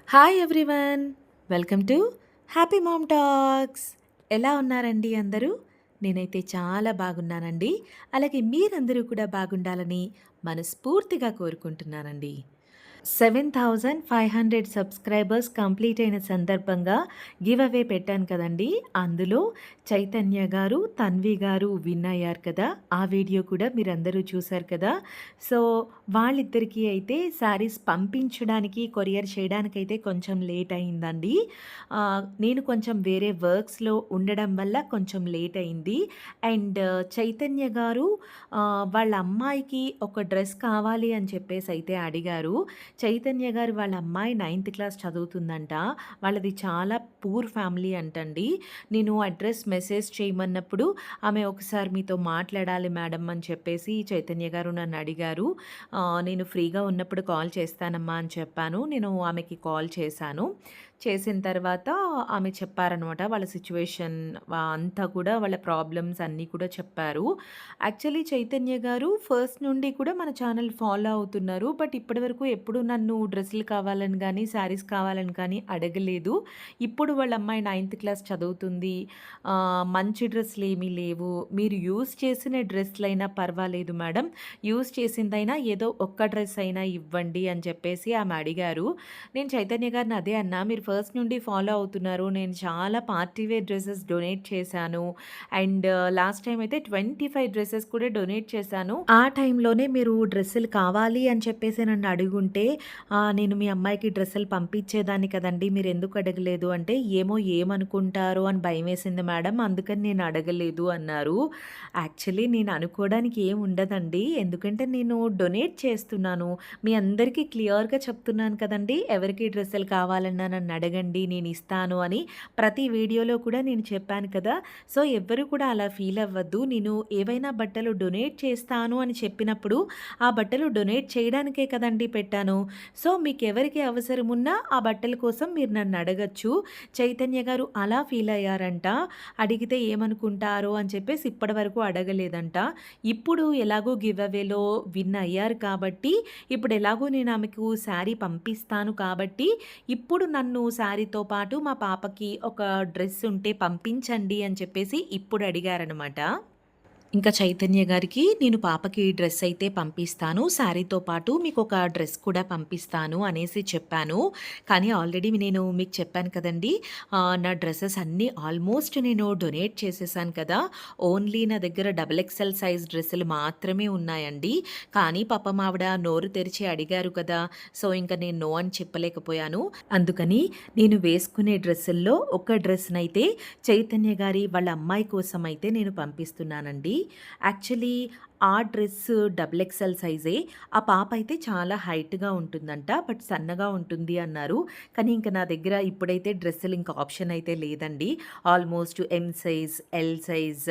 Hi everyone, welcome to happy mom talks. ఎలా ఉన్నారండి అందరూ? నేనైతే చాలా బాగున్నానండి. అలాగే మీరందరూ కూడా బాగుండాలని మనస్ఫూర్తిగా కోరుకుంటున్నానండి. 7,500 సబ్స్క్రైబర్స్ కంప్లీట్ అయిన సందర్భంగా గివ్ అవే పెట్టాను కదండీ! అందులో చైతన్య గారు, తన్వి గారు విన్ అయ్యారు కదా! ఆ వీడియో కూడా మీరందరూ చూసారు కదా! సో, వాళ్ళిద్దరికీ అయితే శారీస్ పంపించడానికి, కొరియర్ చేయడానికైతే కొంచెం లేట్ అయిందండి. నేను కొంచెం వేరే వర్క్స్‌లో ఉండడం వల్ల కొంచెం లేట్ అయింది. అండ్ చైతన్య గారు వాళ్ళ అమ్మాయికి ఒక డ్రెస్ కావాలి అని చెప్పేసైతే అడిగారు. చైతన్య గారు వాళ్ళ అమ్మాయి 9థ్ క్లాస్ చదువుతుందంట. వాళ్ళది చాలా పూర్ ఫ్యామిలీ అంటండి. నేను అడ్రస్ మెసేజ్ చేయమన్నప్పుడు ఆమె ఒకసారి మీతో మాట్లాడాలి మేడం అని చెప్పేసి చైతన్య గారు నన్ను అడిగారు. నేను ఫ్రీగా ఉన్నప్పుడు కాల్ చేస్తానమ్మా అని చెప్పాను. నేను ఆమెకి కాల్ చేశాను. చేసిన తర్వాత ఆమె చెప్పారనమాట వాళ్ళ సిచ్యువేషన్ అంతా కూడా వాళ్ళ ప్రాబ్లమ్స్ అన్నీ కూడా చెప్పారు. యాక్చువల్లీ చైతన్య గారు ఫస్ట్ నుండి కూడా మన ఛానల్ ఫాలో అవుతున్నారు. బట్ ఇప్పటివరకు ఎప్పుడు నన్ను డ్రెస్సులు కావాలని కానీ, శారీస్ కావాలని కానీ అడగలేదు. ఇప్పుడు వాళ్ళ అమ్మాయి 9థ్ క్లాస్ చదువుతుంది. మంచి డ్రెస్సులు ఏమీ లేవు. మీరు యూజ్ చేసిన డ్రెస్సులైనా పర్వాలేదు మేడం. యూజ్ చేసిందైనా ఏదో ఒక్క డ్రెస్ అయినా ఇవ్వండి అని చెప్పేసి ఆమె అడిగారు. నేను చైతన్య గారిని అదే అన్నా, మీరు ఫస్ట్ నుండి ఫాలో అవుతున్నారు. నేను చాలా పార్టీ వేర్ డ్రెసెస్ డొనేట్ చేశాను. అండ్ లాస్ట్ టైం అయితే 25 డ్రెసెస్ కూడా డొనేట్ చేశాను. ఆ టైంలోనే మీరు డ్రెస్సులు కావాలి అని చెప్పేసి నన్ను అడుగుంటే నేను మీ అమ్మాయికి డ్రెస్సులు పంపించేదాన్ని కదండి, మీరు ఎందుకు అడగలేదు అంటే, ఏమో ఏమనుకుంటారో అని భయం వేసింది మేడం, అందుకని నేను అడగలేదు అన్నారు. యాక్చువల్లీ నేను అనుకోవడానికి ఏం ఉండదండి, ఎందుకంటే నేను డొనేట్ చేస్తున్నాను. మీ అందరికీ క్లియర్గా చెప్తున్నాను కదండి, ఎవరికి డ్రెస్సులు కావాలన్నా నన్ను అడగండి, నేను ఇస్తాను అని ప్రతి వీడియోలో కూడా నేను చెప్పాను కదా. సో ఎవ్వరు కూడా అలా ఫీల్ అవ్వద్దు. నేను ఏవైనా బట్టలు డొనేట్ చేస్తాను అని చెప్పినప్పుడు ఆ బట్టలు డొనేట్ చేయడానికే కదండి పెట్టాను. సో మీకు ఎవరికి అవసరం ఉన్నా ఆ బట్టల కోసం మీరు నన్ను అడగచ్చు. చైతన్య గారు అలా ఫీల్ అయ్యారంట. అడిగితే ఏమనుకుంటారో అని చెప్పేసి ఇప్పటి వరకు అడగలేదంట. ఇప్పుడు ఎలాగో గివ్ అవేలో విన్ అయ్యారు కాబట్టి, ఇప్పుడు ఎలాగో నేను ఆమెకు శారీ పంపిస్తాను కాబట్టి, ఇప్పుడు నన్ను శారీతో పాటు మా పాపకి ఒక డ్రెస్ ఉంటే పంపించండి అని చెప్పేసి ఇప్పుడు అడిగారనమాట. ఇంకా చైతన్య గారికి నేను పాపకి డ్రెస్ అయితే పంపిస్తాను, శారీతో పాటు మీకు ఒక డ్రెస్ కూడా పంపిస్తాను అనేసి చెప్పాను. కానీ ఆల్రెడీ నేను మీకు చెప్పాను కదండి, నా డ్రెస్సెస్ అన్నీ ఆల్మోస్ట్ నేను డొనేట్ చేసేసాను కదా. ఓన్లీ నా దగ్గర XXL సైజ్ డ్రెస్సులు మాత్రమే ఉన్నాయండి. కానీ పాపం ఆవిడ నోరు తెరిచి అడిగారు కదా, సో ఇంకా నేను నో అని చెప్పలేకపోయాను. అందుకని నేను వేసుకునే డ్రెస్సుల్లో ఒక డ్రెస్నైతే చైతన్య గారి వాళ్ళ అమ్మాయి కోసం అయితే నేను పంపిస్తున్నానండి. యాక్చువల్లీ ఆ డ్రెస్ XXL సైజే. ఆ పాప అయితే చాలా హైట్‌గా ఉంటుందంట. బట్ సన్నగా ఉంటుంది అన్నారు. కానీ ఇంక నా దగ్గర ఇప్పుడైతే డ్రెస్సులు ఇంకా ఆప్షన్ అయితే లేదండి. Almost M size, L size,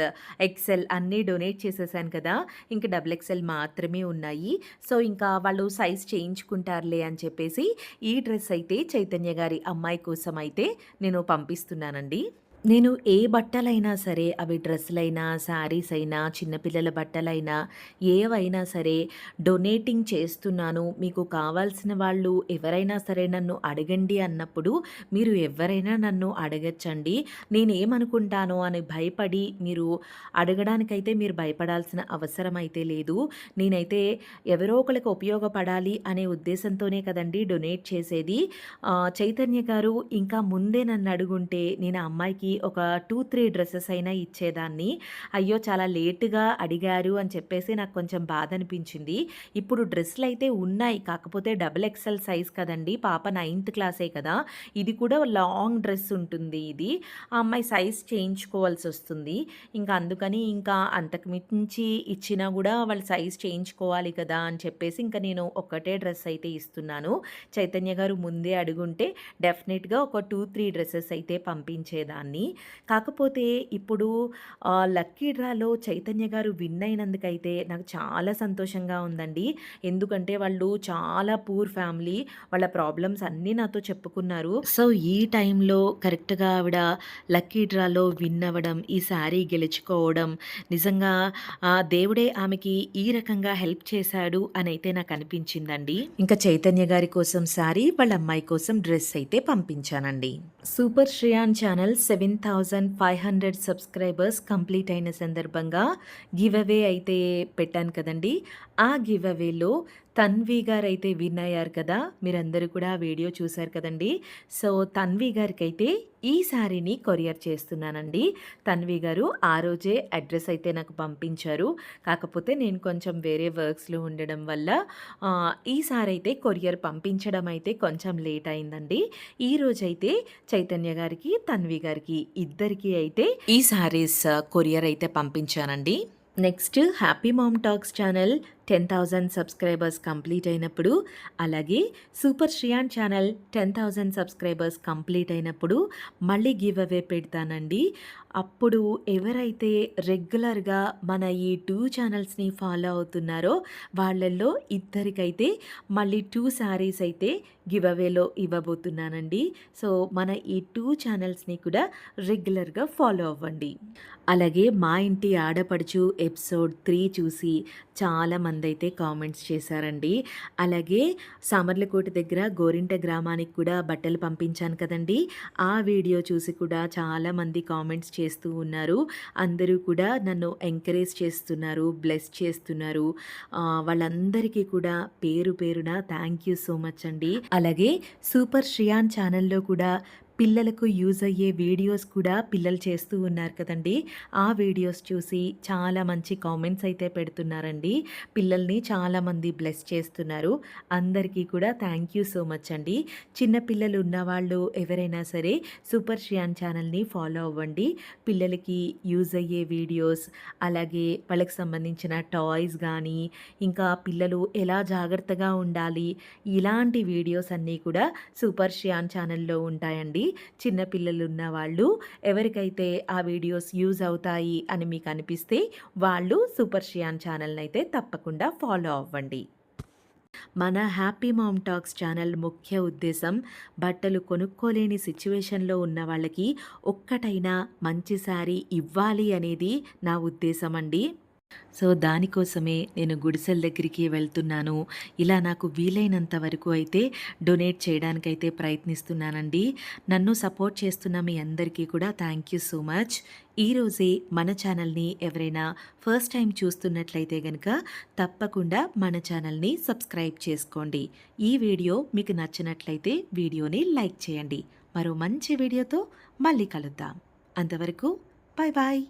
XL అన్నీ డొనేట్ చేసేసాను కదా. ఇంక XXL మాత్రమే ఉన్నాయి. సో ఇంకా వాళ్ళు సైజ్ చేయించుకుంటారులే అని చెప్పేసి ఈ డ్రెస్ అయితే చైతన్య గారి అమ్మాయి కోసం అయితే నేను పంపిస్తున్నానండి. నేను ఏ బట్టలైనా సరే, అవి డ్రెస్సులైనా, శారీస్ అయినా, చిన్నపిల్లల బట్టలైనా, ఏవైనా సరే డొనేటింగ్ చేస్తున్నాను. మీకు కావాల్సిన వాళ్ళు ఎవరైనా సరే నన్ను అడగండి అన్నప్పుడు మీరు ఎవరైనా నన్ను అడగచ్చండి. నేనేమనుకుంటానో అని భయపడి మీరు అడగడానికైతే మీరు భయపడాల్సిన అవసరం అయితే లేదు. నేనైతే ఎవరో ఒకళ్ళకి ఉపయోగపడాలి అనే ఉద్దేశంతోనే కదండీ డొనేట్ చేసేది. చైతన్య గారు ఇంకా ముందే నన్ను అడుగుంటే నేను ఆ అమ్మాయికి ఒక 2, 3 డ్రెసెస్ అయినా ఇచ్చేదాన్ని. అయ్యో, చాలా లేట్‌గా అడిగారు అని చెప్పేసి నాకు కొంచెం బాధ అనిపించింది. ఇప్పుడు డ్రెస్సులైతే ఉన్నాయి. కాకపోతే XXL సైజ్ కదండీ. పాప 9థ్ క్లాసే కదా. ఇది కూడా లాంగ్ డ్రెస్ ఉంటుంది ఇది. ఆ అమ్మాయి సైజ్ చేయించుకోవాల్సొస్తుంది. ఇంకా అందుకని ఇంకా అంతకు మించి ఇచ్చినా గూడా వాళ్ళు సైజ్ చేయించుకోవాలి కదా అని చెప్పేసి ఇంకా నేను ఒక్కటే డ్రెస్ అయితే ఇస్తున్నాను. చైతన్య గారు ముందే అడుగుంటే డెఫినెట్‌గా ఒక 2, 3 డ్రెసెస్ అయితే పంపించేదాన్ని. కాకపోతే ఇప్పుడు లక్కీ డ్రాలో చైతన్య గారు విన్ అయినందుకైతే నాకు చాలా సంతోషంగా ఉందండి. ఎందుకంటే వాళ్ళు చాలా పూర్ ఫ్యామిలీ. వాళ్ళ ప్రాబ్లమ్స్ అన్నీ నాతో చెప్పుకున్నారు. సో, ఈ టైంలో కరెక్ట్‌గా ఆవిడ లక్కీ డ్రాలో విన్ అవ్వడం, ఈ శారీ గెలుచుకోవడం నిజంగా దేవుడే ఆమెకి ఈ రకంగా హెల్ప్ చేశాడు అనైతే నాకనిపించిందండి. ఇంకా చైతన్య గారి కోసం శారీ, వాళ్ళ అమ్మాయి కోసం డ్రెస్ అయితే పంపించానండి. Super Shreyan channel 7500 subscribers complete అయిన సందర్భంగా గివ్ అవే అయితే పెట్టాను కదండీ! ఆ గివ్ అవేలో తన్వి గారైతే విన్ అయ్యారు కదా! మీరందరూ కూడా ఆ వీడియో చూసారు కదండీ! సో, తన్వి గారికైతే ఈ శారీని కొరియర్ చేస్తున్నానండి. తన్వి గారు ఆ రోజే అడ్రస్ అయితే నాకు పంపించారు. కాకపోతే నేను కొంచెం వేరే వర్క్స్‌లో ఉండడం వల్ల ఈ సారి అయితే కొరియర్ పంపించడం అయితే కొంచెం లేట్ అయిందండి. ఈరోజైతే చైతన్య గారికి, తన్వి గారికి ఇద్దరికీ అయితే ఈ శారీస్ కొరియర్ అయితే పంపించానండి. Next happy mom talks channel 10,000 subscribers complete అయినప్పుడు, అలాగే super Shriyan channel 10,000 subscribers complete అయినప్పుడు మళ్ళీ గివ్ అవే పెడతానండి. అప్పుడు ఎవరైతే రెగ్యులర్గా మన ఈ 2 ఛానల్స్ని ఫాలో అవుతున్నారో వాళ్ళల్లో ఇద్దరికైతే మళ్ళీ 2 శారీస్ అయితే గివ్ అవేలో ఇవ్వబోతున్నానండి. సో, మన ఈ 2 ఛానల్స్ని కూడా రెగ్యులర్గా ఫాలో అవ్వండి. అలాగే మా ఇంటి ఆడపడుచు ఎపిసోడ్ 3 చూసి చాలామంది అయితే కామెంట్స్ చేశారండి. అలాగే సామర్లకోట దగ్గర గోరింట గ్రామానికి కూడా బట్టలు పంపించాను కదండీ! ఆ వీడియో చూసి కూడా చాలామంది కామెంట్స్ చేస్తూ ఉన్నారు. అందరూ కూడా నన్ను ఎంకరేజ్ చేస్తున్నారు, బ్లెస్ చేస్తున్నారు. వాళ్ళందరికీ కూడా పేరు పేరున థ్యాంక్ యూ సో మచ్ అండి. అలాగే సూపర్ శ్రియాన్ ఛానల్లో కూడా పిల్లలకు యూజ్ అయ్యే వీడియోస్ కూడా పిల్లలు చేస్తూ ఉన్నారు కదండీ! ఆ వీడియోస్ చూసి చాలా మంచి కామెంట్స్ అయితే పెడుతున్నారండి. పిల్లల్ని చాలామంది బ్లెస్ చేస్తున్నారు. అందరికీ కూడా థ్యాంక్ యూ సో మచ్ అండి. చిన్న పిల్లలు ఉన్నవాళ్ళు ఎవరైనా సరే సూపర్ శ్రియాన్ ఛానల్ని ఫాలో అవ్వండి. పిల్లలకి యూజ్ అయ్యే వీడియోస్, అలాగే వాళ్ళకి సంబంధించిన టాయ్స్ కానీ, ఇంకా పిల్లలు ఎలా జాగ్రత్తగా ఉండాలి, ఇలాంటి వీడియోస్ అన్నీ కూడా సూపర్ శ్రియాన్ ఛానల్లో ఉంటాయండి. చిన్నపిల్లలు ఉన్న వాళ్ళు ఎవరికైతే ఆ వీడియోస్ యూజ్ అవుతాయి అని మీకు అనిపిస్తే వాళ్ళు సూపర్ శ్రియాన్ ఛానల్ని అయితే తప్పకుండా ఫాలో అవ్వండి. మన హ్యాపీ మామ్ టాక్స్ ఛానల్ ముఖ్య ఉద్దేశం బట్టలు కొనుక్కోలేని సిచ్యువేషన్లో ఉన్న వాళ్ళకి ఒక్కటైనా మంచి శారీ ఇవ్వాలి అనేది నా ఉద్దేశం అండి. సో, దానికోసమే నేను గుడిసెల దగ్గరికి వెళ్తున్నాను. ఇలా నాకు వీలైనంత వరకు అయితే డొనేట్ చేయడానికైతే ప్రయత్నిస్తున్నానండి. నన్ను సపోర్ట్ చేస్తున్న మీ అందరికీ కూడా థ్యాంక్ యూ సో మచ్. ఈరోజే మన ఛానల్ని ఎవరైనా ఫస్ట్ టైం చూస్తున్నట్లయితే కనుక తప్పకుండా మన ఛానల్ని సబ్స్క్రైబ్ చేసుకోండి. ఈ వీడియో మీకు నచ్చినట్లయితే వీడియోని లైక్ చేయండి. మరో మంచి వీడియోతో మళ్ళీ కలుద్దాం. అంతవరకు బాయ్ బాయ్.